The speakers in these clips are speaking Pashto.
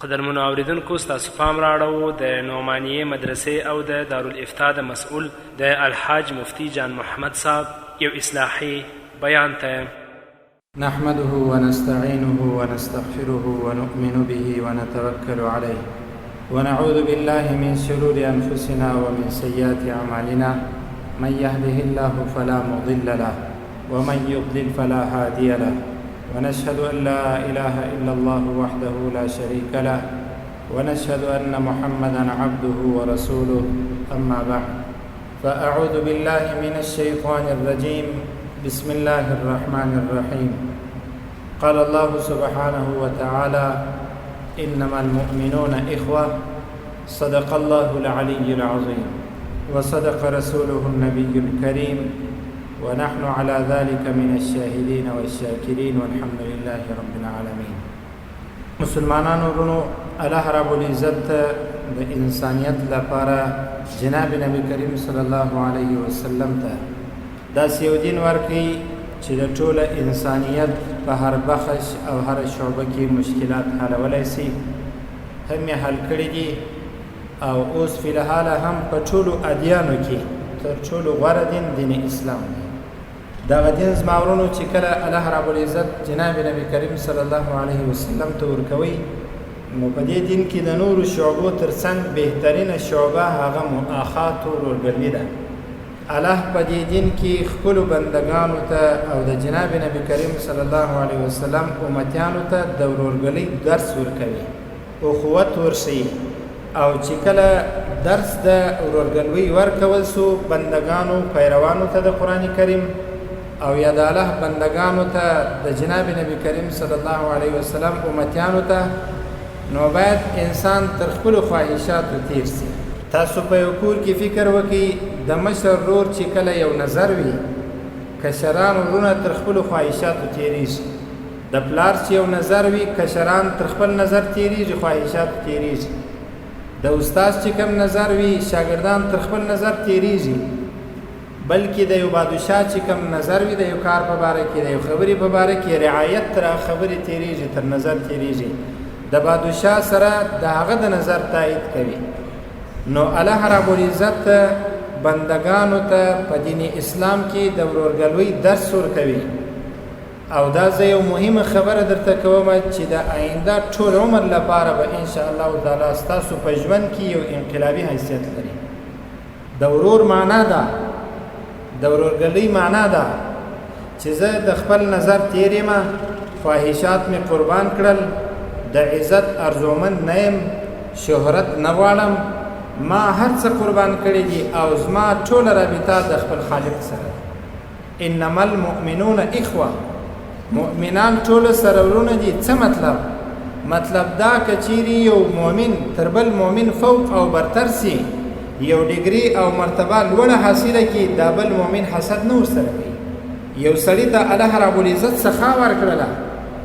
قدرمنو اوریدونکو ستاسو پام راړو د نعمانیې مدرسې او د دارالافتا د مسؤل د الحاج مفتی جان محمد صاحب یو اصلاحي بیان ته. نحمده ونستعينه ونستغفره ونؤمن به ونتوكل عليه ونعوذ بالله من شرور أنفسنا ومن سيئات أعمالنا من يهده الله فلا مضل له ومن يضلل فلا هادي له ونشهد أن لا إله إلا الله وحده لا شريك له ونشهد أن محمدا عبده ورسوله أما بعد فأعوذ بالله من الشيطان الرجيم بسم الله الرحمن الرحيم قال الله سبحانه وتعالى إنما المؤمنون إخوة صدق الله العلي العظيم وصدق رسوله النبي الكريم ونحن على ذلك من الشاهدين والشاكرين والحمد لله رب العالمين. مسلمانانو ورونو، الله رب العزت د انسانیت لپاره جناب نبی کریم صلی الله علیه وسلم ته داسې یو دین ورکړي چې د ټوله انسانیت په هر بخش او هر شعبه کې مشکلات حلولی سي. هم یې حل کړي دي او اوس فی الحال هم په ټولو ادیانو کې تر ټولو غوره دین دین اسلام دی. دغه دین زما ورونو چې کله الله رب العزت جناب نبی کریم صلی الله علیه وسلم ته ورکوي، نو په دې دین کې د نورو شعبو ترڅنګ بهترینه شعبه هغه مؤاخات او ورورګلوي ده. الله په دې دین کې خپلو بندګانو ته او د جناب نبی کریم صلی الله علیه وسلم امتیانو ته د ورورګلۍ درس ورکوي، اخوت ورښیي. او چې کله درس د ورورګلوۍ ورکول سو بندګانو پیروانو ته د قرآن کریم او یا د الله بندګانو ته د جناب نبی کریم صلی الله علیه وسلم امتیانو ته، نو باید انسان تر خپلو خواهشاتو تیر سي. تاسو په یو کور کې فکر وکړئ، د مشر ورور چې کله یو نظر وي، کشران ورونه تر خپلو خواهشاتو تیریږي. د پلار چې یو نظر وي، کشران تر خپل نظر تیریږي، خواهشاتو تیریږي. د استاد چې کوم نظر وي، شاګردان تر خپل نظر تیریږي. بلکې د یو بادشاه چې کوم نظر وي، د یو کار په باره کې، د یو خبرې په باره کې، رعایت تر خبرې تیریږي، تر نظر تیریږي. د بادشاه سره د هغه د نظر تایید کوي. نو الله رب العزت بندگانو ته په دین اسلام کې د ورورګلوۍ درس ورکوي. او دا زه یو مهمه خبره درته کوم چې د آینده ټول عمر لپاره به ان شاء الله تعالی ستاسو په ژوند کې یو انقلابي حیثیت لري. د ورور معنا ده، د ورورګلوۍ معنا ده چې زه د خپل نظر تیر یم، خواهشات مې قربان کړل، د عزت ارزومند نه یم، شهرت نه غواړم، ما هر څه قربان کړي دي او زما ټوله رابطه د خپل خالق سره. انما المؤمنون اخوه، مؤمنان ټول سره ورونه دي. څه مطلب؟ مطلب دا که چیرې یو مؤمن تر بل مؤمن فوق او برتر سي، یو ډیګري او مرتبه لوړه حاصله کړي، دا بل مؤمن حسد نه ورسره کوي. یو سړي ته الله رب العزت سخا ورکړله،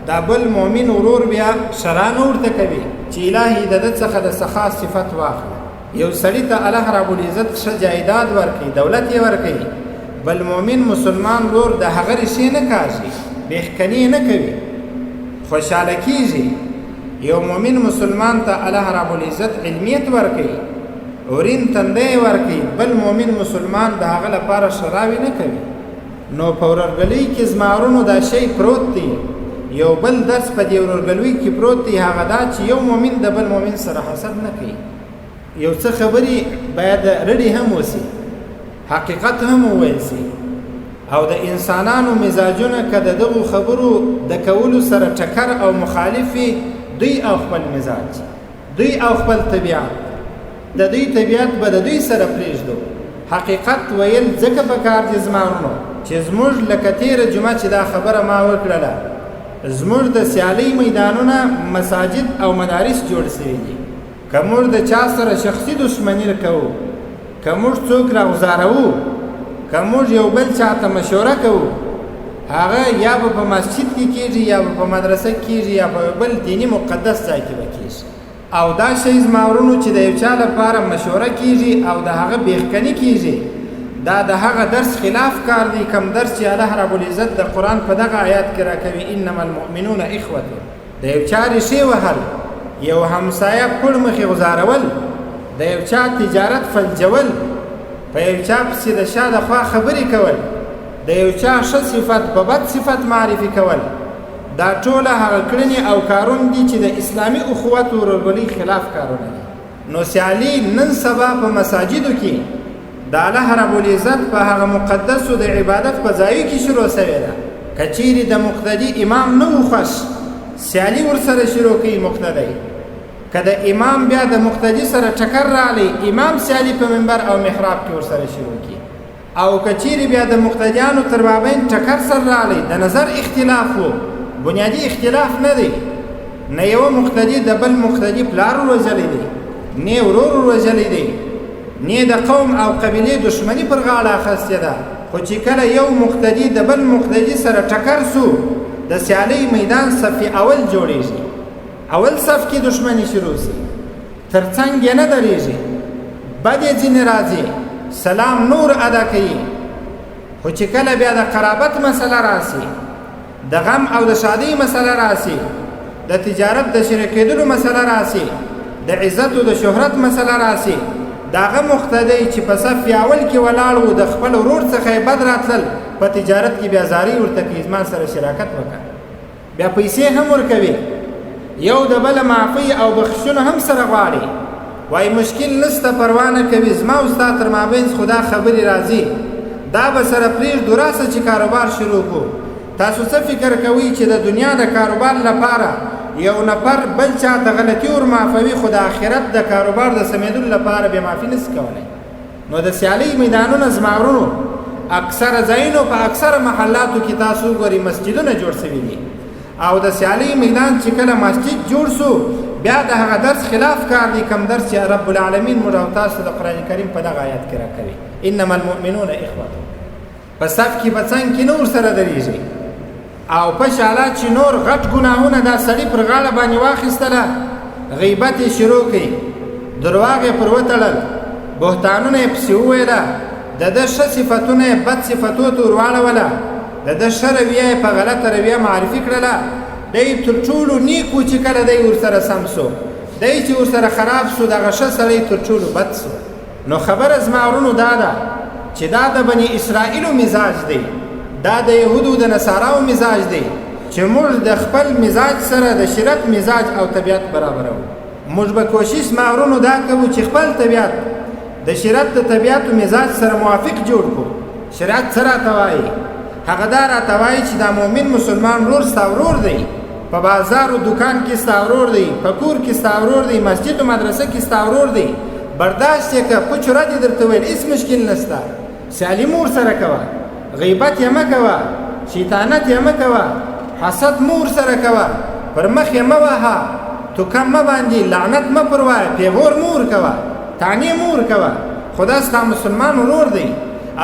دا بل مؤمن ورور بیا شرا نه ورته کوي چې الهي د ده څخه د سخا صفت واخله. یو سړي ته الله رب العزت ښه جایداد ورکړي، دولت یې ورکوي، بل مؤمن مسلمان ورور د هغه ریښې نه کاږي، بېخکني نه کوي، خوشحاله کیږي. یو مؤمن مسلمان ته الله رب العزت علمیت ورکوي، ورین تندی ورکوي، بل مؤمن مسلمان د هغه لپاره شراوي نه کوي. نو په ورورګلۍ کې زما ورونو دا شی پروت دی. یو بل درس په دې ورورګلوۍ کې پروت دی، هغه دا چې یو مؤمن د بل مؤمن سره حسد نه کوي. یو څه خبرې باید رډې هم وسي، حقیقت هم وویل سي. او د انسانانو مزاجونه که د دغو خبرو د کولو سره ټکر او مخالف وي، دوی او خپل مزاج، دوی او خپل طبیعت، د دوی طبیعت به د دوی سره پرېږدو. حقیقت ویل ځکه پکار دي زما ورونو چې زموږ لکه تېره جمعه چې دا خبره ما وکړله، زموږ د سیالۍ میدانونه مساجد او مدارس جوړ سوي دي. که موږ د چا سره شخصي دشمني کوو، که موږ څوک راغوزاروو، که موږ یو بل چاته مشوره کوو، هغه یا به په مسجد کې کېږي، یا به په مدرسه کېږي، یا په بل دیني مقدس ځای کې به کېږي. او دا شی زما ورونو چې د یو چا لپاره مشوره کېږي او د هغه بېخکني کېږي، دا د هغه درس خلاف کار دی، کم درس چې الله رب العزت د قرآن په دغه آیات کې راکوي. انما المؤمنون اخوة، د یو چا ریښې وهل، یو همسایه پړ مخې غزارول، د یو چا تجارت فلجول، په یو چا پسې د شا د خوا خبرې کول، د یو چا ښه صفت په بد صفت معرفي کول، دا ټوله هغه کړنې او کارونه دي چې د اسلامي اخوت و ورورولۍ خلاف کارونه دي. نو سیالي نن سبا په مساجدو کې د الله رب العزت په هغه مقدسو د عبادت په ځایو کې شروع سوې ده. که چیرې د مقتدي امام نه و خوښ، سیالي ورسره شروع کوي مقتدی. که د امام بیا د مقتدي سره ټکر راغلی، امام سیالي په منبر او محراب کې ورسره شروع کړي. او که چیرې بیا د مقتدیانو تر مابین ټکر سره راغلی، د نظر اختلاف و، بنیادي اختلاف نه دی، نه یو مقتدي د بل مقتدي پلار وروژلی دی، نه ورور وروژلی دی، نه د قوم او قبیلې دشمني پر غاړه اخیستې ده. خو چې کله یو مقتدي د بل مقتدي سره ټکر سو، د سیالۍ میدان صف اول جوړیږي، اول صف کې دشمني شروع شي، تر څنګ یې نه درېږي، بد یې ځینې راځي، سلام نور ادا کوي. خو چې کله بیا د قرابت مسله راسي، د غم او د شادۍ مسله راسي، د تجارت د شریکېدلو مسله راسي، د عزت او د شهرت مسله راسي، داغه مقتدی چې په صف اول کې ولاړ و، د خپل ورور څخه یې بد راتلل، په تجارت کې بیا زاري ورته کوي زما سره شراکت وکړه، بیا پیسې هم ورکوي، یو د بله معافي او بخښنه هم سره غواړي، وایي مشکل نسته، پروا نه کوي، زما او ستا تر مابینځ خو دا خبرې راځي، دا به سره پرېږدو، راسه چې کاروبار شروع کړو. تاسو څه فکر کوئ چې د دنیا د کاروبار لپاره یو نفر بل چا د غلطي ور معافوي، خو د آخرت د کاروبار د سمیدلو لپاره بیا معافي نشي کولی؟ نو د سیالۍ میدانونه زما ورونو اکثره ځایونو په اکثره محلاتو کې تاسو وګورئ مسجدونه جوړ سوي دي، او د سیالۍ میدان چې کله مسجد جوړ سو، بیا د هغه درس خلاف کار دی، کم درس چې رب العالمین موږ او تاسو د قرآن کریم په دغه آیات کې راکوي، انما المؤمنون اخوه. په صف کې په څنګ کې نور سره درېږي، او په شاله چې نور غټ ګناهونه دا سړي پر غاړه باندې واخیستله، غیبت یې شروع کړي، درواغ یې پر وتړل، بهتانونه یې پسې وویله، د ده ښه صفتونه یې بد صفتو ته ور واړوله، د ده ښه رویه یې په غلطه رویه معرفي کړله. دی تر ټولو نیک و چې کله دی ورسره سم سو، دی چې ورسره خراب سو، دغه ښه سړی تر ټولو بد سو. نو خبره زما ورونو دا ده چې دا د بني اسرائیلو مزاج دی، دا د یهودو د نصاراو مزاج دی، چې موږ د خپل مزاج سره د شریعت مزاج او طبیعت برابرو. موږ به کوشش ما ورونو دا کوو چې خپل طبیعت د شریعت د طبیعت او مزاج سره موافق جوړ کړو. شریعت څه راته وایي؟ هغه دا راته وایي چې دا مؤمن مسلمان ورور ستا ورور دی، په بازار او دکان کې ستا ورور دی، په کور کې ستا ورور دی، مسجد او مدرسه کې ستا ورور دی. برداشت یې که په چوره دې درته ویل هېڅ مشکل نشته، سیالي مو ورسره کوه، غیبت یې مه کوه، شیطانت یې مه کوه، حسد مه ورسره کوه، پر مخ یې مه وهه، توکم مه باندې، لعنت مه پر وایه، پیغور مه ورکوه، طعنې مه ورکوه، خو دا ستا مسلمان ورور دی.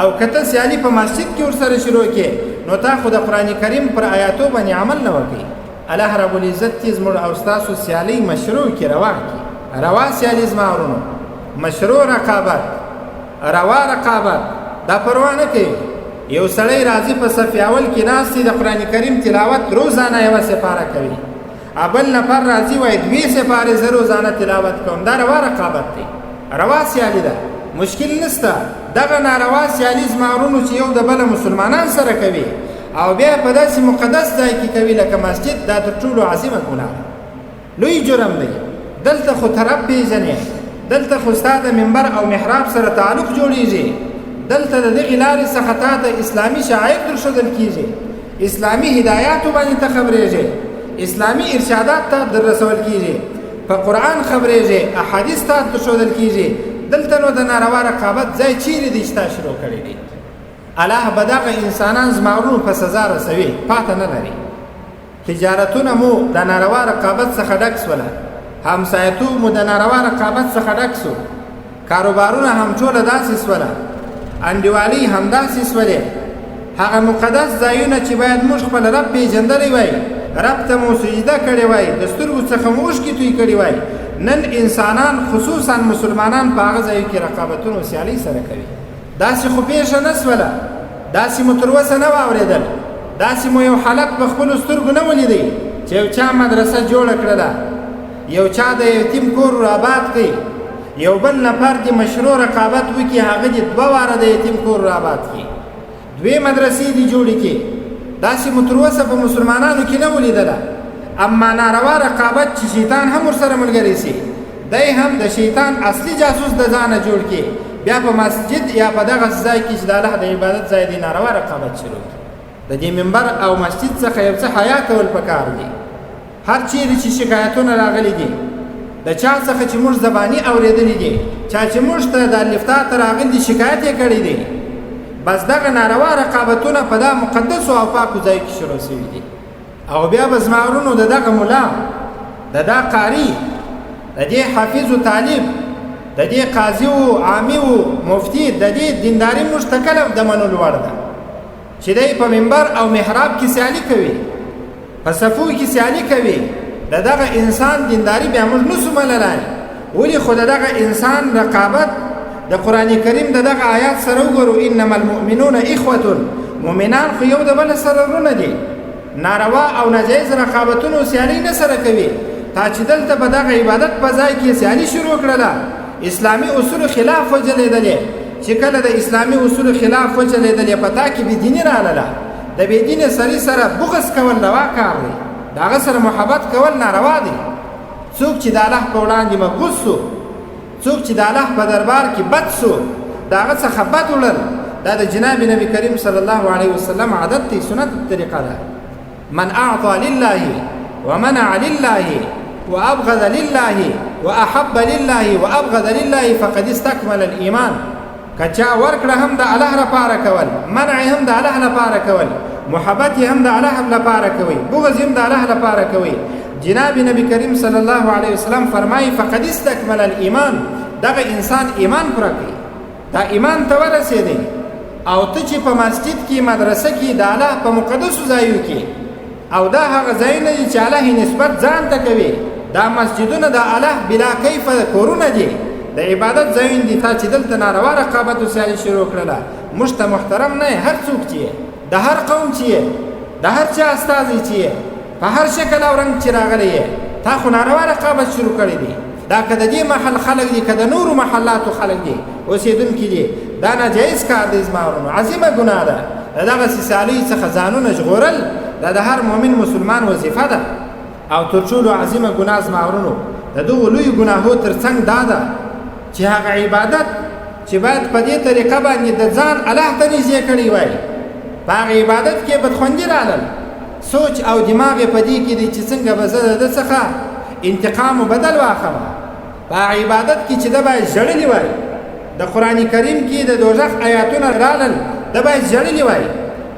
او که ته سیالي په مسجد کې ورسره شروع کړې، نو تا خو د قرآن کریم پر آیاتو باندې عمل نه وکړي. الله رب العزت دې زموږ او ستاسو سیالۍ مشروع کړي، روا کړي، روا سیالي زما ورونو، مشروع رقابت، روا رقابت، دا پروا نه کوي. یو سړی راځي په صف اول کې ناست دی، د قرآن کریم تلاوت روزانه یوه سپاره کوي، بل نفر راځي وایي 2 سپارې زه روزانه تلاوت کوم، دا روا رقابت دی، روا سیالي ده، مشکل نشته. دغه ناروا سیالي زما ورونو چې یو د بله مسلمانان سره کوي، او بیا په داسې مقدس ځای کې کوي لکه مسجد، دا تر ټولو عظیمه ګناه ده، لوی جرم دی. دلته خو طرف پېژنې، دلته خو ستا د منبر او محراب سره تعلق جوړیږي، دلته د دغې لارې څخه تا ته اسلامي شعائر درښودل کېږي، اسلامي هدایاتو باندې ته خبرېږې، اسلامي ارشادات ته در رسول کېږي، په قرآن خبرېږې، احادیث ته درښودل کېږي. دلته نو د ناروا رقابت ځای چیرې دی چې تا شروع کړی دی؟ الله به دغه انسانان زما ورونو په سزا رسوي، پاته نه لري. تجارتونه مو د ناروا رقابت څخه ډک سوله، همسایتوب مو د ناروا رقابت څخه ډک سو، کاروبارونه هم ټوله داسې سوله، انډیوالۍ هم داسې سولې. هغه مقدس ځایونه چې باید موږ خپل رب پېژندلی وای، رب ته مو سجده کړې وای، د سترګو څخه مو اوښکې توی کړې وای، نن انسانان خصوصا مسلمانان په هغه ځایو کې رقابتونه او سیالۍ سره کوي. داسې خو پېښه نه سوله، داسې مو تر اوسه نه واورېدل، داسې مو یو حالت په خپلو سترګو نه ولیدی چې یو چا مدرسه جوړه کړله، یو چا د یتیم کور آباد کړي، یو بل نفر دې مشروع رقابت وکړي، هغه دې 2 واره د یتیم کور آباد کړي، 2 مدرسې دې جوړې کړي. داسې مو تر اوسه په مسلمانانو کې نه ولیدله. اما ناروا رقابت چې شیطان هم ورسره ملګری سي، دی هم د شیطان اصلي جاسوس د ځانه جوړ کړي، بیا په مسجد یا په دغه ځای کې چې د الله د عبادت ځای دی ناروا رقابت شروع کړي. د دې منبر او مسجد څخه یو څه حیا کول پکار دي. هر چیرې چې شکایتونه راغلي دي د چا څخه چې موږ زباني اورېدلي دي، چا چې موږ ته د الفتا ته راغلي دي شکایت یې کړی دی، بس دغه ناروا رقابتونه په دا مقدسو او پاکو ځای کې شروع شوي دي. او بیا به زما ورونو د دغه ملا، د دا قاري، د دې حافظ و طالب، د دې قاضي و عامي و مفتي، د دې دینداري موږ ته کله د منلو وړ ده چې دی په منبر او محراب کې سیالي کوي، په صفو کې سیالي کوي. د دغه انسان دینداري بیا موږ نسو منلای. ولې خو د دغه انسان رقابت د قرآن کریم د دغه آیات سره وګورو، انما المؤمنون اخوة، مؤمنان خو یو د بل سره ورونه دي. ناروا او ناجایز رقابتونو سیالي نه سره کوي. تا چې دلته په دغه عبادت په ځای کې سیالي شروع کړله، اسلامي اصول خلاف وچلېدلې، چې کله د اسلامي اصول خلاف وچلېدلې په تا کې بېدیني راغله. د بېدینه سړي سره بغض کول روا کار دی، د هغه سره محبت کول ناروا دی. څوک چې د الله په وړاندې مبغوض سو، څوک چې د الله په دربار کې بد سو، د هغه څخه بد وړل، دا د جناب نبی کریم صلی الله علیه وسلم عادت دی، سنت طریقه ده. من اعطى لله ومنع لله وابغض لله واحب لله وابغض لله فقد استكمل الايمان. کچا ورکړه هم د الله لپاره کول، منع هم د الله لپاره کول، محبت هم د الله لپاره کوي، بغض هم د الله لپاره کوي. جناب نبی کریم صلی الله علیه وسلم فرمایي فقد استكمل الايمان، دغه انسان ایمان پوره کوي، دا ایمان ته ورسېدی. او ته چې په مسجد کې، مدرسه کې، د الله په مقدسو ځایو کې، او دا هغه ځایونه دي چې الله نسبت ځان ته کوي، دا مسجدونه د الله بلا کیف کورونه دي، د عبادت ځایونه دي. تا چې دلته ناروا رقابت او سیالي شروع کړله، موږ ته محترم نه هر څوک چې د هر قوم چې د هر چا استازی چې په هر شکل او رنګ چې راغلی تا خو ناروا رقابت شروع کړی دي. دا که د دې محل خلک دي، که د نورو محلاتو خلک دي، اوسېدونکي دي، دا ناجایز کار دی زما ورونو، عظیمه ګناه ده. د دغسې سیالۍ څخه ځانونه ژغورل دا د هر مؤمن مسلمان وظیفه ده. او تر ټولو عظیمه ګناه زما ورونو د دغو لویو ګناهو تر څنګ دا ده چې هغه عبادت چې باید په دې طریقه باندې د ځان الله ته نږدې کړی وای، په هغه عبادت کې بدخوندي راغلل. سوچ او دماغ یې په دې کې دی چې څنګه به زه د ده څخه انتقام و بدل واخلم. په هغه عبادت کې چې ده باید ژړلي وای، د قرآن کریم کې د دوزخ آیاتونه رالل، ده باید ژړلي وای،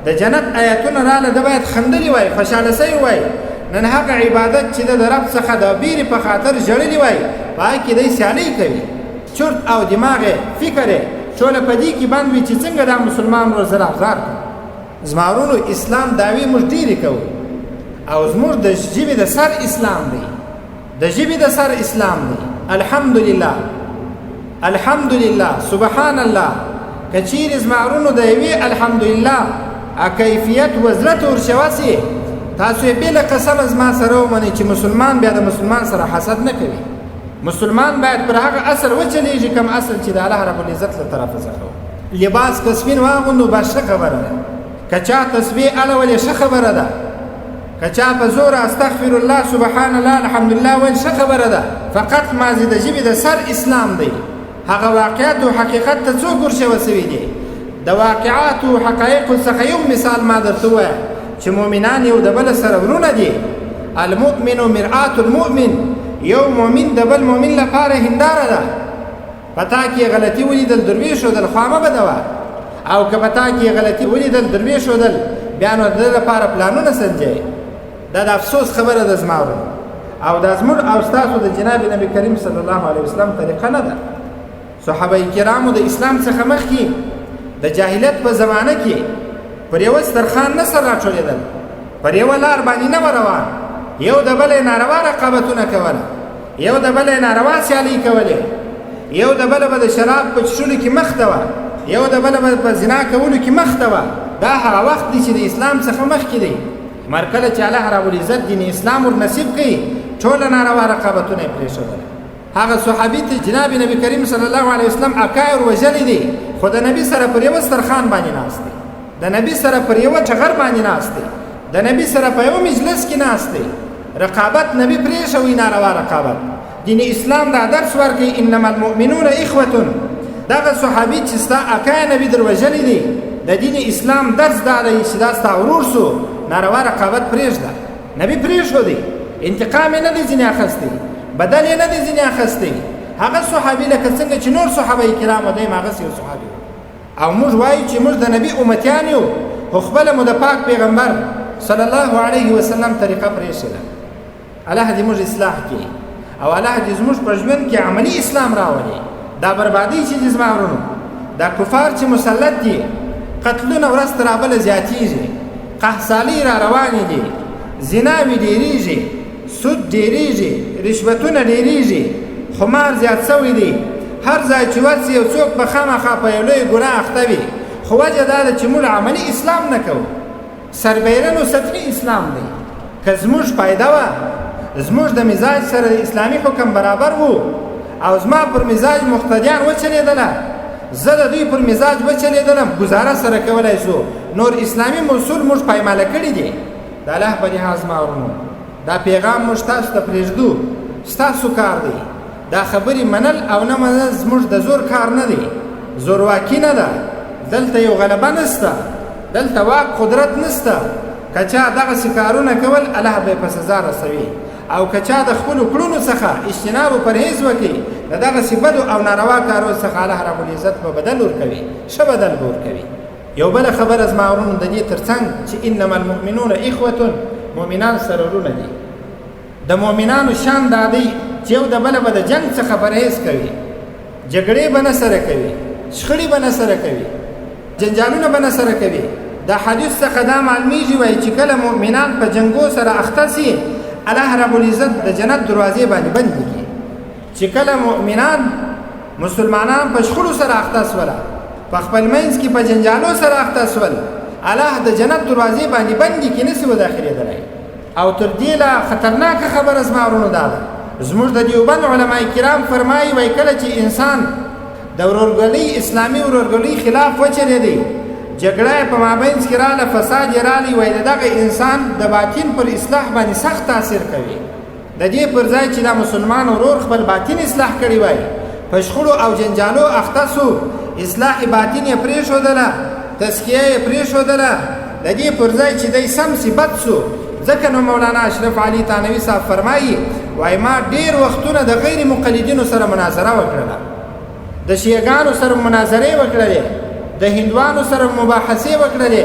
د جنت آیاتونه راله، ده باید خندلي وای، خوشحاله سوی وای. نن هغه عبادت چې د رب څخه د بیرې په خاطر ژړلي وای، په هغه کې دی سیالۍ کوي. چرت او دماغ فکر ټوله په دې کې بند وي چې څنګه دا مسلمان ورځ افزار کړي. زما ورونو اسلام دعوې موږ ډېرې کوو، او زموږ د ژبې د سر اسلام دی، د ژبې د سر اسلام دی. الحمدلله الحمدلله سبحان الله. که چیرې زما ورونو د یوې الحمدلله کیفیت وزرت ورشوه سي، تاسو یې بېله قسمه زما سره ومنئ چې مسلمان بیا د مسلمان سره حسد نه کوي. مسلمان باید پر هغه اصل وچلېږي کوم اصل چې د الله رب العزت له طرفه څخه. لباس که سپین واغوندو بس ښه خبره ده، که چا تسبیح اړولې ښه خبره ده، که چا په زوره استغفر الله سبحان الله الحمدلله ویل ښه خبره ده. فقط ماضي د ژبې د سر اسلام دی. هغه واقعات او حقیقت ته څوک ورشوه سوي دي. د واقعاتو او حقایقو څخه یو مثال ما درته ووایه چې مؤمنان یو د بل سره ورونه دي. المؤمن مرآة المؤمن، یو مؤمن د بل مؤمن لپاره هنداره ده. پتا کې غلطي ولیدل درویش ودل خامه بده وه، او که پتا کې غلطي ولیدل درویش ودل بیا نو د لپاره پلانونه سنجوي. دا د افسوس خبره ده زما ورونو، او دا زموږ او ستاسو د جناب نبی کریم صلی الله علیه وسلم طریقه نه ده. صحابه کرامو د اسلام څخه مخکې د جاهلیت په زمانه کې پر یوه سترخان نه سر راټولېدل، پر یوه لار باندې نه روان، یو د بل ناروا رقابتونه کوله، یو د بل ناروا سیالۍ کولې، یو د بل به د شراب په څښلو کې مخته وه، یو د بل به په زنا کولو کې مخته وه. دا هغه وخت دی چې د اسلام څخه مخکې دی. مر کله چې الله رب العزت دین اسلام ور نصیب کوي، ټوله ناروا رقابتونه یې پرېښودل. هغه صحابي ته جناب نبی کریم صلی الله علیه وسلم اکای وژلی دی، خو د نبی سره پر یوه سترخان باندې ناست دی، د نبی سره پر یوه ټغر باندې ناست دی، د نبی سره په یوه مجلس کې ناست دی. رقابت نبی پرېښوي، ناروا رقابت. دین اسلام دا درس ورکوي انما المؤمنون اخوة. دغه صحابي چې ستا اکای نبی در وژلی دی، د دین اسلام درس دا دی چې دا ستا ورور سو، ناروا رقابت پرېږده. نبی پرېښودی، انتقام یې نه دی ځینې اخیستی، بدل یې نه دی ځینې اخیستی. هغه صحابي لکه څنګه چې نور صحابه کرام دی، هغسې یو صحابي او موږ وایو چې موږ د نبی امتیان یو، خو خپله مو د پاک پیغمبر صلی الله علیه وسلم طریقه پرېښې ده. الله دې موږ اصلاح کړي او الله دې زموږ په ژوند کې عملي اسلام راولي. دا بربادي چې دي زما ورونو، دا کفار چې مسلط دي، قتلونه ورځ تر بله زیاتېږي، قحصالۍ را روانې دي، زناوې ډېرېږي، سود ډېرېږي، رشوتونه ډېرېږي، خمار زیات سوی دی. هر ځای چې ورسي یو څوک به خامخا په یو لوی ګناه اخته وي، خو وجه دا ده چې موږ عملي اسلام نه کوو، سربیرن و سطحي اسلام دی. که زموږ فایده وه، زموږ د مزاج سره د اسلامي حکم برابر وو او زما پر مزاج مقتدیان وچلېدله، زه د دوی پر مزاج وچلېدلم، ګزاره سره کولی سو، نور اسلامي اصول موږ پایماله کړي دي. د الله په لحاظ ما ورونو، دا پیغام موږ تاسو ته پرېږدو، ستاسو کار دی. دا خبرې منل او نه منل زموږ د زور کار نه دی، زورواکي نه ده. دلته یو غلبه نسته، دلته واک قدرت نسته. که چا دغسې کارونه کول، الله به یې په سزا رسوي. او که چا د خپلو کړنو څخه اجتناب و پرهیز وکړي، د دغسې بدو او ناروا کارو څخه الله رب العزت به بدل ورکوي، ښه بدل به ورکوي. یو بله خبره زما ورونو د دې تر څنګ چې انما المؤمنون اخوة، مؤمنان سره ورونه دي. د مؤمنانو شان دا دی چې یو د بله به د جنګ څخه پرهیز کوي، جګړې به نه سره کوي، شخړې به نه سره کوي، جنجالونه به نه سره کوي. د حدیث څخه دا معلومیږي وایي چې کله مؤمنان په جنګو سره اخته سي، الله رب العزت د جنت دروازې باندې بندې کړي. چې کله مؤمنان مسلمانان په شخړو سره اخته سوله، په خپل منځ کې په جنجالو سره اخته سول، الله د جنت دروازې باندې بندې کړي، نسي وداخلېدلی. او تر دې لا خطرناکه خبره زما ورونو دا ده، زموږ د دیوبند علما کرام فرمایي وایي کله چې انسان د ورورګلۍ اسلامي ورورګلۍ خلاف وچلېدی، جګړه یې په مابینځ کې راله، فساد یې رالی، وایي د دغه انسان د باطن پر اصلاح باندې سخت تاثیر کوي. د دې پر ځای چې دا مسلمان ورور خپل باطن اصلاح کړی وای، په شخړو او جنجالو اخته سو، اصلاح باطن یې پرېښودله، تزکیه یې پرېښودله، د دې پر ځای چې دی سم سي بد سو. ځکه نو مولانا اشرف علي تانوي صاحب فرمایي وایي ما ډېر وختونه د غیر مقلدینو سره مناظره وکړله، د شیعګانو سره مناظرې وکړلې، د هندوانو سره مباحثې وکړلې،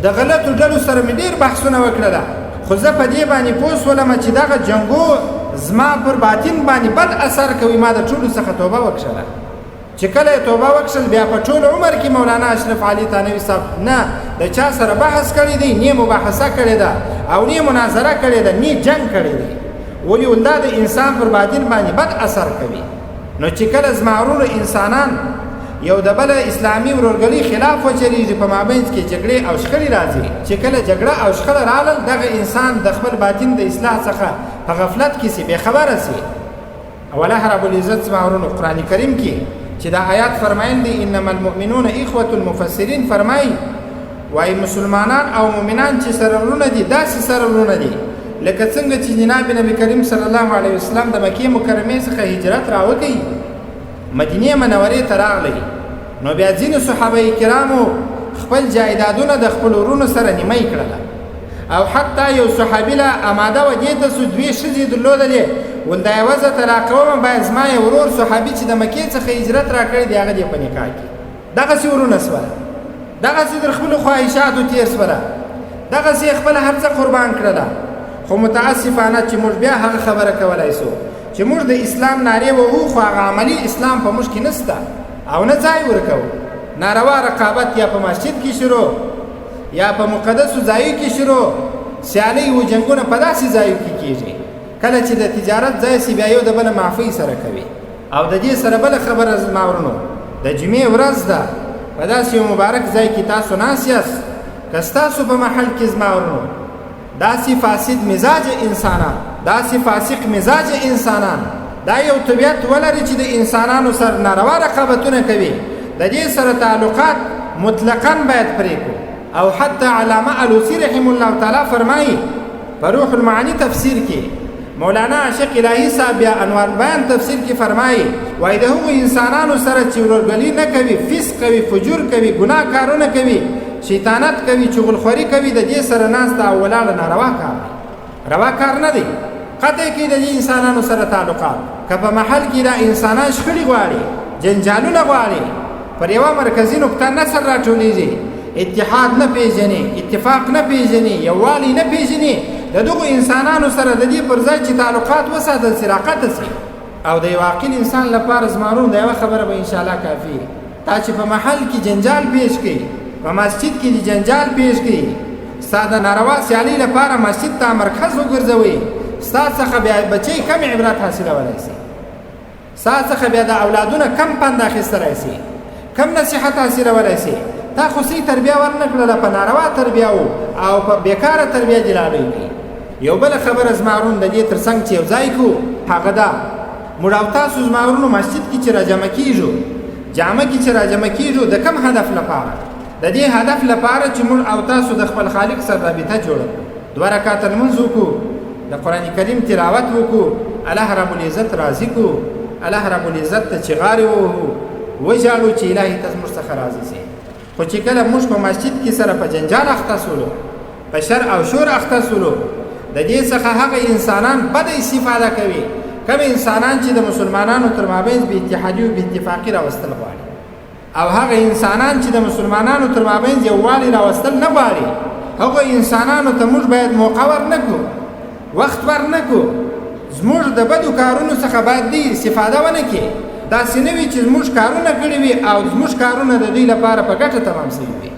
د غلطو ډلو سره مې ډېر بحثونه وکړله، خو زه په دې باندې پوه شولم چې دغه جنګو زما پر باطن باندې بد اثر کوي. ما د ټولو څخه توبه وکړله. چې کله یې توبه وکړل، بیا په ټول عمر کې مولانا اشرف علي تانوي صاحب نه د چا سره بحث کړی دی، نه مباحثه کړې ده او نه مناظره کړې ده، نه جنګ کړی دی. ولې دا د انسان پر باطن باندې بد اثر کوي. نو چې کله زما ورونو انسانان یو د بله اسلامي ورورګلۍ خلاف وچلېږي، په مابینځ کې جګړې او شخړې راځي. چې کله جګړه او شخړه رالل، دغه انسان د خپل باطن د اصلاح څخه په غفلت کې سي، بېخبره سي. او الله رب العزت زما ورونو قرآن کریم کې چې دا آیات فرمایل دي انما المؤمنون اخوة، المفسرین فرمایي وایي مسلمانان او مؤمنان چې سره ورونه دي، داسې سره ورونه دي لکه څنګه چې جناب نبی کریم صلی الله علیه وسلم د مکې مکرمې څخه هجرت راوکړي، مدینې منورې ته راغلی، نو بیا ځینو صحابه کرامو خپل جایدادونه د خپل ورونو سره نیمه کړله، او حتی یو صحابي له اماده و دې ته سو، دوې ښځې درلودلې، ول دا یوه زه طلاق کوم، باید زما یو ورور صحابي چې د مکې څخه هجرت راکړی دی هغه دې په نکاح کړي. دغسې ورونه سوله، دغسې در خپلو خواهشاتو تېر سوله، دغسې یې خپله هر څه قربان کړله. خو متاسفانه چې موږ بیا هغه خبره کولی سو چې موږ د اسلام نارې وهو، خو هغه عملي اسلام په موږ کې نسته او نه ځای ورکوو. ناروا رقابت یا په مسجد کې شروع، یا په مقدسو ځایو کې شروع، سیالۍ و جنګونه په داسې ځایو کې کېږي. کله چې د تجارت ځای سي، بیا یو د بله معافۍ سره کوي. او د دې سره بله خبره زما ورونو، د جمعې ورځ ده، په داسې یو مبارک ځای کې تاسو ناست یاست، که ستاسو په محل کې زما ورونو داسې فاسد مزاج انسانان داسې فاسق مزاج انسانان دا یو طبیعت ولري چې د انسانانو سره ناروا رقابتونه کوي، د دې سره تعلقات مطلقاً باید پرېږدو. او حتی علامه الوسی رحم الله تعالی فرمایي په روح المعانی تفسیر کې، مولانا عاشق الهی صاحب بیا انوار بیان تفسیر کې فرمایي وایي د هغو انسانانو سره چې ورورګلي نه کوي، فسق کوي، فجور کوي، ګناه کارونه کوي، شیطانت کوي، چغلخوري کوي، د دې سره ناسته او ولاړه ناروا کار دی، روا کار نه دی. قطع کې د دې انسانانو سره تعلقات که په محل کې دا انسانان شخړې غواړي، جنجالونه غواړي، پر یوه مرکزي نقطه نسل راټولیږي، اتحاد نه پیژني، اتفاق نه پیژني، یووالی نه پیژني، د دغو انسانانو سره د دې پر ځای چې تعلقات وساتل صداقت سي. او د یو عاقل انسان لپاره زمارون د یوه خبره به انشاءالله کافي. تا چې په محل کې جنجال پیش کړي، په مسجد کې د جنجال پیش کړي، ستا د ناروا سیالۍ لپاره مسجد ته مرکز وګرځوي، ستا څخه بیا بچی کم عبرت حاصلولی سي، ستا څخه بیا د اولادونه کم پند اخیستلی سي، کم نصیحت حاصلولی سي. تا خو صحیح تربیه ورنه کړله، په ناروا تربیه او په بیکاره تربیه دې لاړوی کړي. یو بله خبره زمارون د دې تر څنګ چې یو ځای کړو هغه ده موږ او تاسو زمارونو مسجد کې چې راجمع کېږو، جامع کې چې راجمع کېږو د کم هدف لپاره؟ د دې هدف لپاره چې موږ او تاسو د خپل خالق سره رابطه جوړه کړو، 2 رکعته لمونځ وکړو، د قرآن کریم تلاوت وکړو، الله رب العزت راضي کړو، الله رب العزت ته چغارې ووهو، وژاړو چې الهي ته زموږ څخه راضي سي. خو چې کله موږ په مسجد کې سره په جنجال اخته سولو، په شر او شور اخته سولو، د دې څخه هغه انسانان بده استفاده کوي، کوم انسانان چې د مسلمانانو تر مابین بې اتحادي او بې اتفاقي راوستل غواړي، او هغه انسانان چې د مسلمانانو تر مابین یووالی راوستل نه غواړي، هغو انسانانو ته موږ باید موقع ورنکړو، وخت ورنکړو. زموږ د بدو کارونو څخه باید دوی استفاده ونه کړي، داسې نه وي چې زموږ کارونه کړي وي او زموږ کارونه د دوی لپاره په ګټه تمام شوي وي.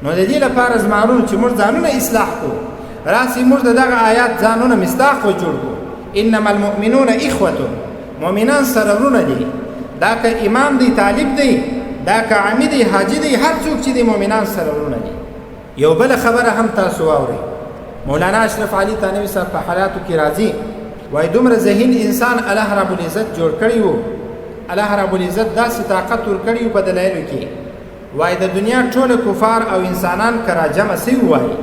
نو د دې لپاره زمارونو چې موږ ځانونه اصلاح کړو، راسي موږ د دغه آیات ځانونه مصداق وجوړ کړو، انما المؤمنون اخوة، مؤمنان سره ورونه دي، دا که امام دی، طالب دی، دا که عامی دی، حاجي دی، هر څوک چې دی مؤمنان سره ورونه دي. یو بله خبره هم تاسو واورئ، مولانا اشرف علي تانوي صاحب په حالاتو کې راځي وایي دومره ذهین انسان الله رب العزت جوړ کړی و، الله رب العزت داسې طاقت ورکړی و په دلایلو کې، وایي د دنیا ټول کفار او انسانان که راجمع سوي وایي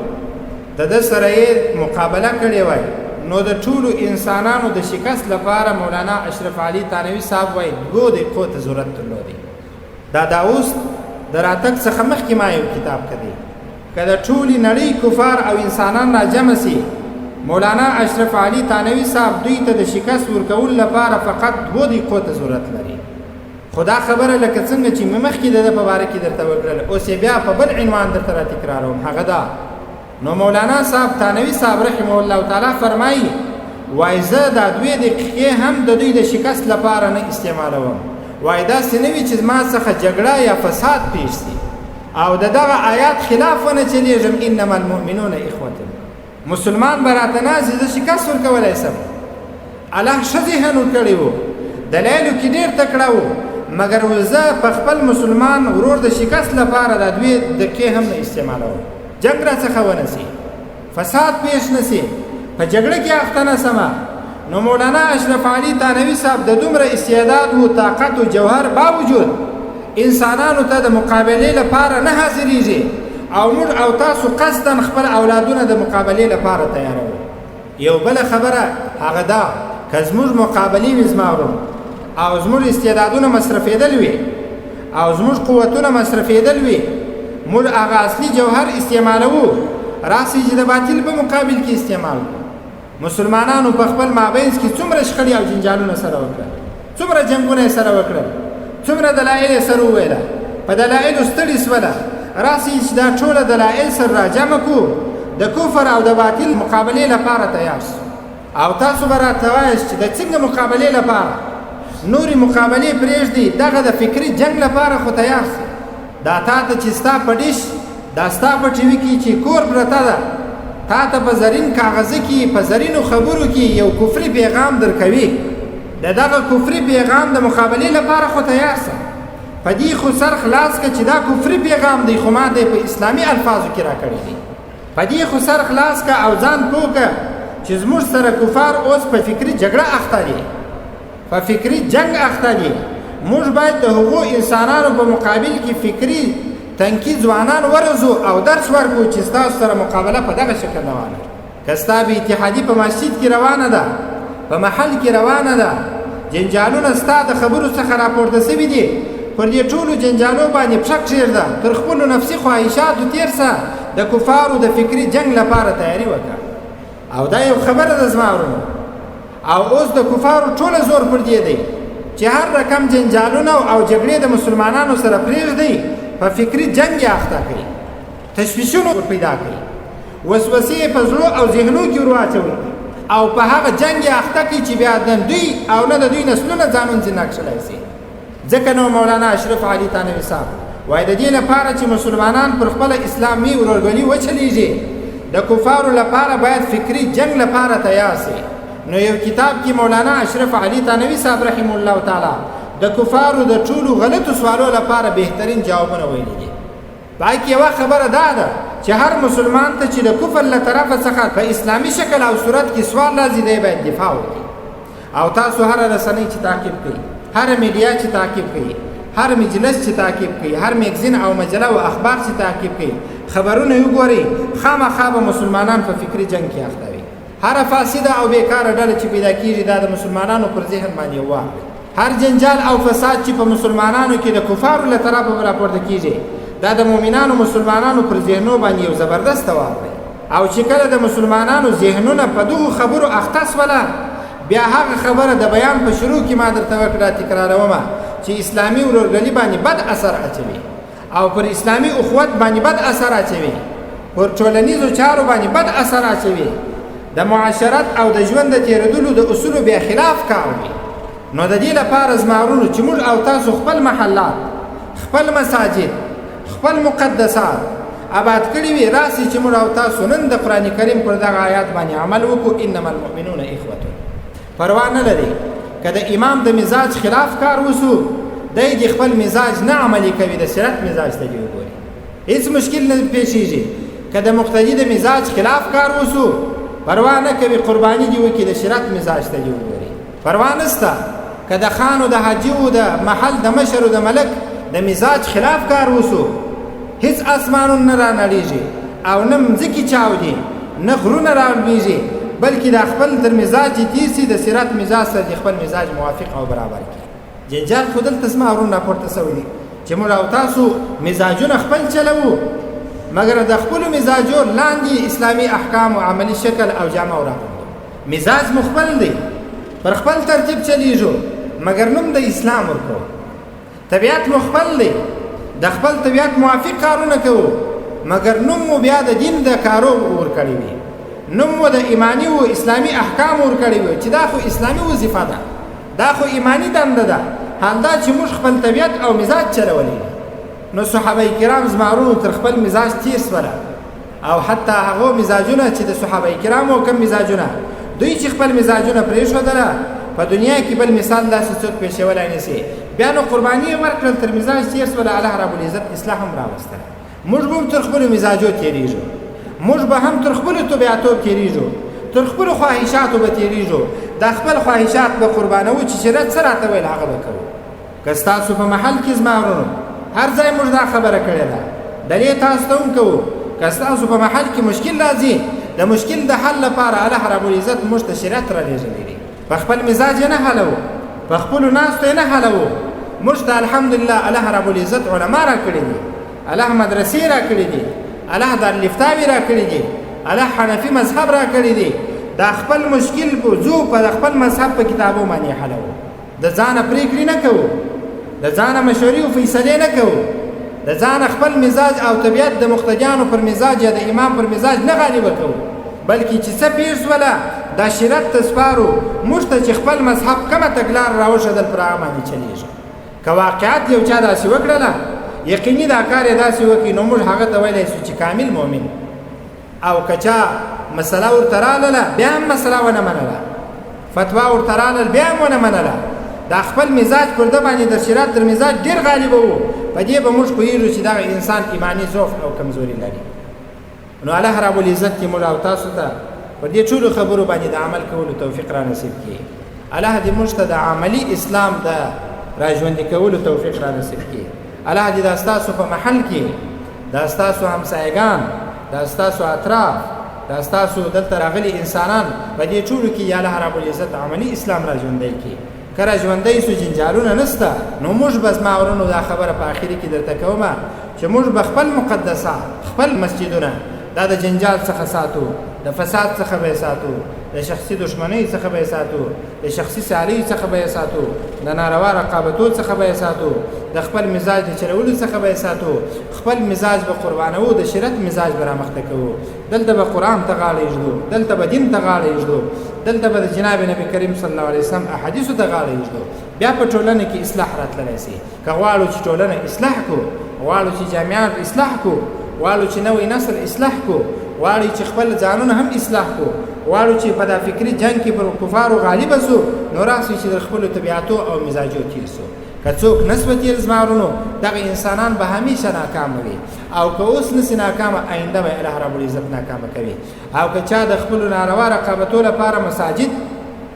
د ده سره یې مقابله کړې وای، نو د ټولو انسانانو د شکست لپاره مولانا اشرف علي تانوي صاحب وایي 2 دقیقو ته ضرورت درلودی. دا اوس د راتګ څخه مخکې ما یو کتاب کړی، که د ټولې نړۍ کفار او انسانان راجمع سي، مولانا اشرف علي تانوي صاحب دوی ته د شکست ورکول لپاره فقط 2 دقیقو ته ضرورت لري. خدا خبره لکه څنګه چې مخکې د ده په باره کې درته وکړل، اوس یې بیا په بل عنوان درته را تکراروم، هغه ده. نو مولانا صاحب تانوي صاحب رحمه الله تعالی فرمایي وایي زه دا 2 دقیقې هم د دوی د شکست لپاره نه استعمالوم، وایي داسې نه وي چې زما څخه جګړه یا فساد پیښ شي او د دغه آیات خلاف ونه چلیږم، انما المؤمنون اخوة، مسلمان به راته ناست زه شکست ورکولی شم. الله ښه ذهن ورکړی و، دلایلو کې ډېر تکړه و، مګر زه په خپل مسلمان ورور د شکست لپاره دا 2 دقیقې هم نه استعمالوم، جنگ را څخه ونه سي، فساد پیش نه سي، په جګړه کې اخته نه سمه. نو مولانا اشرف علي تانوي صاحب د دومره استعداد و طاقت و جوهر باوجود انسانانو ته د مقابلې لپاره نه حاضرېږي، او موږ او تاسو قصداً خپل اولادونه د مقابلې لپاره تیاروو. یو بله خبره هغه ده که زموږ مقابلې وي زمارو او زموږ استعدادونه مصرفېدل وي او زموږ قوتونه مصرفېدل وي، موږ هغه اصلي جوهر استعمالوو، راسي چې د باطل په مقابل کې استعمال کړو. مسلمانانو په خپل مابینځ کې څومره شخړې او جنجالونه سره وکړل، څومره جنګونه یې سره وکړل، څومره دلایل یې سره وویله، په دلایلو ستړي سوله، راسي چې دا ټوله دلایل سره راجمع کړو، د کفر او د باطل مقابلې لپاره تیار شو. او تاسو به راته وایاست چې د څنګه مقابلې لپاره، نورې مقابلې پرېږدي، دغه د فکري جنګ لپاره خو تیار شي. دا تا ته چې ستا په ډیش، دا ستا په ټي وي کې چې کور پرته ده، تا ته په زرین کاغذه کې په زرینو خبرو کې یو کفري پیغام درکوي، د دغه کفري پیغام د مقابلې لپاره خو تیار شه. په دې خو سر خلاص که چې دا کفري پیغام دی خو ما دی په اسلامي الفاظو کې را کړی دی، په دې خو سر خلاص که او ځان پوه که چې زموږ سره کفار اوس په فکري جګړه اخته دي، په فکري جنگ اخته دي. موږ باید د هغو انسانانو په مقابل کې فکري تنکي ځوانان ورزو او درس ورکو چې ستاسو سره مقابله په دغه شکل روانه ده. که ستا بې اتحادي په مسجد کې روانه ده، په محل کې روانه ده، جنجالونه ستا د خبرو څخه راپورته سوي دي، پر دې ټولو جنجالو باندې پښه کښېږده، تر خپلو نفسي خواهشاتو تېر سه، د کفارو د فکري جنگ لپاره تیاري وکړه. او دا یو خبره ده زما ورونو. او اوس د کفارو ټوله زور پر دې دی چې هر رقم جنجالونه او جګړې د مسلمانانو سره پرېږدي، په فکري جنگ یې اخته کړي، تشویشونه ور پیدا کړي، وسوسې په زړو او ذهنو کې ور واچوي او په هغه جنگ یې اخته کړي چې بیا نه دوی او نه د دوی نسلونه ځانون ځینه کښلی سي. ځکه نو مولانا اشرف علي تانوي صاحب وایي د دې لپاره چې مسلمانان پر خپله اسلامي ورورګلي وچلیږي، د کفارو لپاره باید فکري جنگ لپاره تیار سي. نو یو کتاب کې مولانا اشرف علي تانوي صاحب رحم الله تعالی د کفارو د ټولو غلطو سوالو لپاره بهترین جوابونه ویلي دي. پای کې یوه خبره دا ده چې هر مسلمان ته چې د کفر له طرفه څخه په اسلامي شکل او صورت کې سوال راځي دی باید دفاع وکړي. او تاسو هره رسنۍ چې تعقیب کوئ، هر میډیا چې تعقیب کوي، هر مجلس چې تعقیب کوي، هر میګزین او مجله او اخبار چې تعقیب کوي، خبرونه یې وګورئ، خامخا به مسلمانان په فکري جنگ کې اخته وي. هر فاسده او بیکاره ډله چې پیدا کېږي دا د مسلمانانو پر ذهن باندې واخلي. هر جنجال او فساد چې په مسلمانانو کې د کفارو له طرفه راپورته کېږي دا د مؤمنانو مسلمانانو پر ذهنو باندې یو زبردست وار دی. او چې کله د مسلمانانو ذهنونه په دغو خبرو اخته سوله، بیا هغه خبره د بیان په شروع کې ما درته وکړه تکرارومه چې اسلامي ورورګلي باندې بد اثر اچوي او پر اسلامي اخوت باندې بد اثر اچوي، پر ټولنیزو چارو باندې بد اثر اچوي، د معاشرت او د ژوند د تېرېدلو د اصولو بیا خلاف کار وي. نو د دې لپاره زما ورونو چې موږ او تاسو خپل محلات، خپل مساجد، خپل مقدسات آباد کړي وي، راسي چې موږ او تاسو نن د قرآن کریم پر دغه آیات باندې عمل وکړو، انما المؤمنون اخوة. پروا نه لري که د امام د مزاج خلاف کار وسو، دی د خپل مزاج نه عملي کوي، د سیرت مزاج ته دې وګوري، هېڅ مشکل نه پیښیږي. که د مقتدي د مزاج خلاف کار وسو، پروا نه کوي، قرباني دې وکړي، د سیرت مزاج ته دې وګوري، پروا نسته. که د خان او د حاجي او د محل د مشر او د ملک د مزاج خلاف کار وسو، هیڅ اسمانونه نه رانړېږي او نه مځکې چاودي، نه غرونه رالویږي، بلکې د خپل تر مزاج تېر سي، د سیرت مزاج سره د خپل مزاج موافق او برابر کړي. جنجال خو دلته زما ورونه راپورته سوي دي چې موږ او تاسو مزاجونه خپل چلوو، مګر د خپلو مزاجو لاندې اسلامي احکام او عملي شکل او جامه وراغوندو. مزاج مو خپل دی، پر خپل ترتیب چلیږو، مګر نوم د اسلام ورکو. طبیعت مو خپل دی، د خپل طبیعت موافق کارونه کوو، مګر نوم مو بیا د دین د کارو ورکړی وي، نوم مو د ایمانی او اسلامي احکام ورکړی وي چې دا خو اسلامي وظیفه ده، دا خو ایمانی دنده ده. حال دا چې موږ خپل طبیعت او مزاج چلولی. نو صحابه کرام زما ورونو تر خپل مزاج تېر سوله، او حتی هغو مزاجونه چې د صحابه کرامو کم مزاجونه دوی چې خپل مزاجونه پرېښودله، په دنیا کې بل مثال داسې څوک پېښولی نه سي. بیا نو قرباني یې ورکړل، تر مزاج تېر سوله، الله ربالعزت اصلاح هم راوسته. موږ به هم تر خپلو مزاجو تېرېږو، موږ به هم تر خپلو طبیعتو تېرېږو، تر خپلو خواهشاتو به تېرېږو. دا خپل خواهشات به قربانوو چې شریعت څه راته ویل هغه به کوو. که ستاسو په محل کې زما ورونو هر ځای موږ دا خبره کړې ده، دلې تاسو ته هم کوو، که ستاسو په محل کې مشکل راځي، د مشکل د حل لپاره الله ربالعزت موږ ته شریعت رالیږلی دی. په خپل مزاج یې نه حلوو، په خپلو ناستو یې نه حلوو. موږ ته الحمدلله الله ربالعزت علما را کړي دي، الله مدرسې را کړي دي، الله دارالفتاوې را کړي دي، الله حنفي مذهب را کړي دي. دا خپل مشکل زو په خپل مذهب په کتابو باندې حلوو، د ځانه پرېکړې نه کوو، د ځانه مشورې او فیصلې نه کوو، د ځانه خپل مزاج او طبیعت د مقتدیانو پر مزاج یا د امام پر مزاج نه غالبه کوو، بلکې چې څه پېښ سوله دا شریعت ته سپارو. موږ ته چې خپل مذهب کومه تګلاره راوښودل پر هغه باندې چلېږو. که واقعات یو چا داسې وکړله، یقیني دا کار یې داسې وکړي، نو موږ هغه ته ویلی سو چې کامل مؤمن. او که چا مسله ورته راغله بیا هم مسله ونه منله، فتوا ورته راغلل بیا هم ونه منله، دا خپل مزاج پر ده باندې د شریعت تر مزاج ډېر غالبه و، په دې به موږ پوهېږو چې دغه انسان ایماني ضعف او کمزوري لري. نو الله رب العزت کې موږ او تاسو ته پر دې ټولو خبرو باندې د عمل کولو توفیق را نصیب کړي. الله دې موږ ته د عملي اسلام د راژوندي کولو توفیق را نصیب کړي. الله دې دا ستاسو په محل کې دا ستاسو همسایګان دا ستاسو اطراف دا ستاسو دلته راغلي انسانان په دې ټولو کې یا الله رب العزت عملي اسلام را ژوندی کړي. که را ژوندی سو جنجالونه نسته نو موږ بس ما ورونو دا خبره په آخري کې درته کومه چې موږ به خپل مقدسات خپل مسجدونه دا د جنجال څخه ساتو، د فساد څخه به ساتو، د شخصي دشمنۍ څخه به ساتو، د شخصي سیالۍ څخه به ساتو، د ناروا رقابتو څخه به ساتو، د خپل مزاج د چلولو څخه به ساتو، خپل مزاج به قربانو، د شرک مزاج به رامخته کوو. دلته به قرآن ته غاړه ایږدو، دلته به دین ته غاړه ایږدو، دلته به د جناب نبی کریم صلی الله علیه وسلم احادیثو ته غاړه ایږدو. بیا په ټولنه کې اصلاح راتللی سي. که غواړو چې ټولنه اصلاح کو، غواړو چې جامعات اصلاح کو، غواړو چې نوی نسل اصلاح کو، غواړو چې خپل ځانونه هم اصلاح کو، غواړو چې په دا فکري جنگ کې پر کفارو غالب سو، نو راسي چې د خپلو طبیعتو او مزاجو تیر سو. که څوک نسبت یې زما ورونو دغه انسانان به همیشه ناکامه وي، او که اوس نسي ناکامه آینده به الله رب العزت ناکامه کوي. او که چا د خپلو ناروا رقابتو لپاره مساجد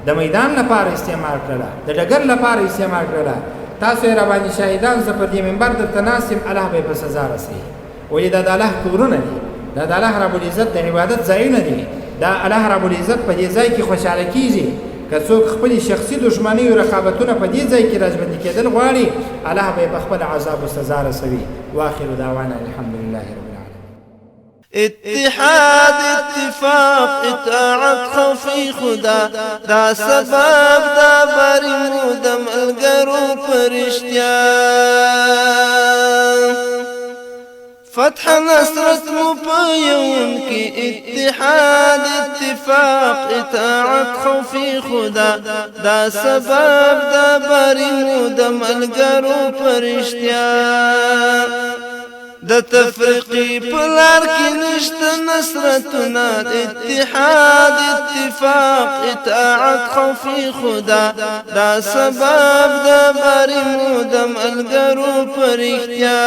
د میدان لپاره استعمال کړله، د ډګر لپاره استعمال کړله، تاسو یې راباندې شاهدان زه پر دې منبر درته ناست یم، الله به یې په سزا رسوي. ولې دا د الله کورونه دي، دا د الله رب العزت د عبادت ځایونه دي، دا الله رب العزت په دې ځای کې خوشحاله کیږي. که څوک خپلې شخصي دشمنۍ او رقابتونه په دې ځای کې راژوندي کېدل غواړي، الله به یې په خپل عذاب و سزا رسوي. واخر دعوانا الحمد لله رب العالمين. اتحاد اتفاق اطاعت خوفی خدا دا سبب دا بریمو د ملګرو پرشتیا فتح نصرت مو پيون کی اتحاد اتفاق اطاعت خوفی خدا دا سبب دا بریمو د ملګرو پرشتیا د تفریقی پلار کی نشته نصرتنا اتحاد اتفاق اطاعت خوفی خدا دا سبب دا بریمو د ملګرو پرشتیا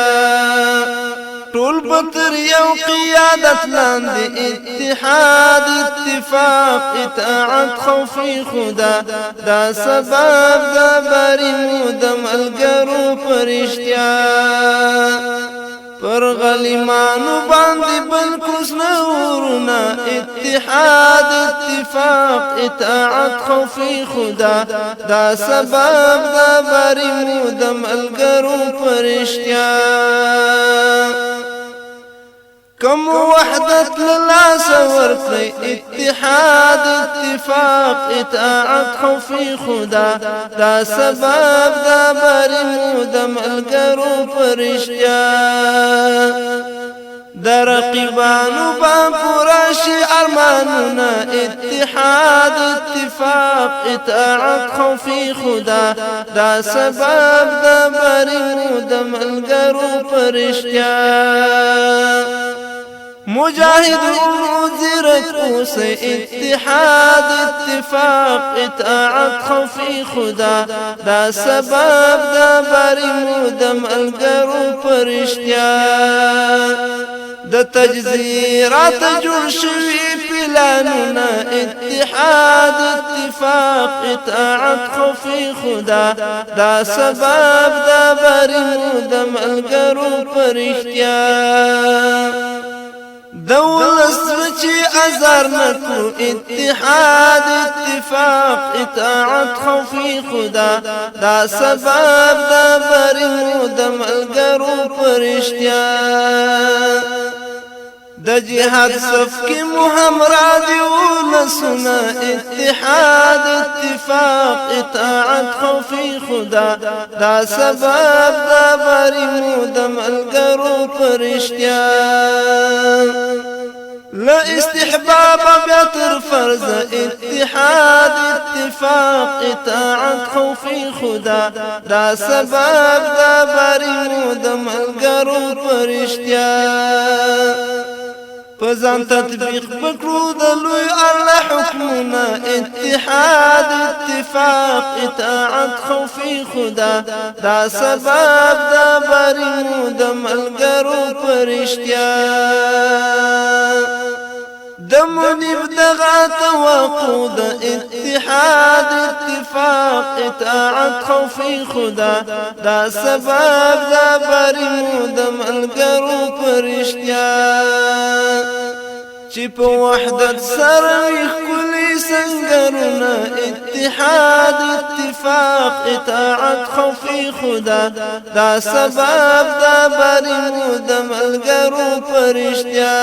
ټول بطر یو قیادت لاندې اتحاد اتفاق اطاعت خوفی خدا دا سبب دا بریمو د ملګرو پرشتیا پر غلیمانو باندې بل کوس نورنا اتحاد اتفاق اطاعت خوفی خدا دا سبب دا بریمو د ملګرو پرشتیا کم وحدت للاس ورکلی اتحاد اتفاق اطاعت خوفی خدا دا سبب دا بریمو د ملګرو پرشتیا در رقیبانو با پراشی ارمانونا اتحاد اتفاق اطاعت خوفی خدا دا سبب دا بریمو د ملګرو پرشتیا مجاهد زیرک اوسئ اتحاد اتفاق اطاعت خوفی خدا دا سبب دا بریمو د ملګرو پرشتیا د تجزیرات جوړ شوي پلانونه اتحاد اتفاق اطاعت خوفی خدا دا سبب دا بریمو د ملګرو پرشتیا دولس بچی ازار نکو اتحاد اتفاق اطاعت خوفی خدا دا سبب دا بریمو د ملګرو پرشتیا د جهاد صف کی محمد ولسنا اتحاد اتفاق اطاعت خوفی خدا دا سبب دا بریمو د ملګرو پرشتیا لا استحباب بيتر فرض اتحاد اتفاق اطاعت خوفی خدا دا سبب دا بریمو د ملګرو پرشتیا پزان تطبیق بکرو د لوی الله حکمنا اتحاد اتفاق اطاعت خوفی خدا دا سبب دا بریمو د ملګرو پرشتیا د منیب دغه توقع د اتحاد اتفاق اطاعت خوفی خدا دا سبب دا بریمو د ملګرو پرشتیا چې په وحدت سره ښکلي سنگرونه اتحاد اتفاق اطاعت خوفی خدا دا سبب دا بریمو د ملګرو پرشتیا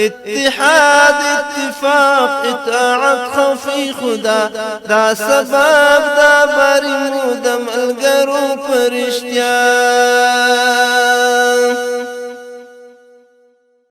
اتحاد اتفاق اطاعت خوفی خدا دا سبب دا بریمو د ملګرو پرشتیا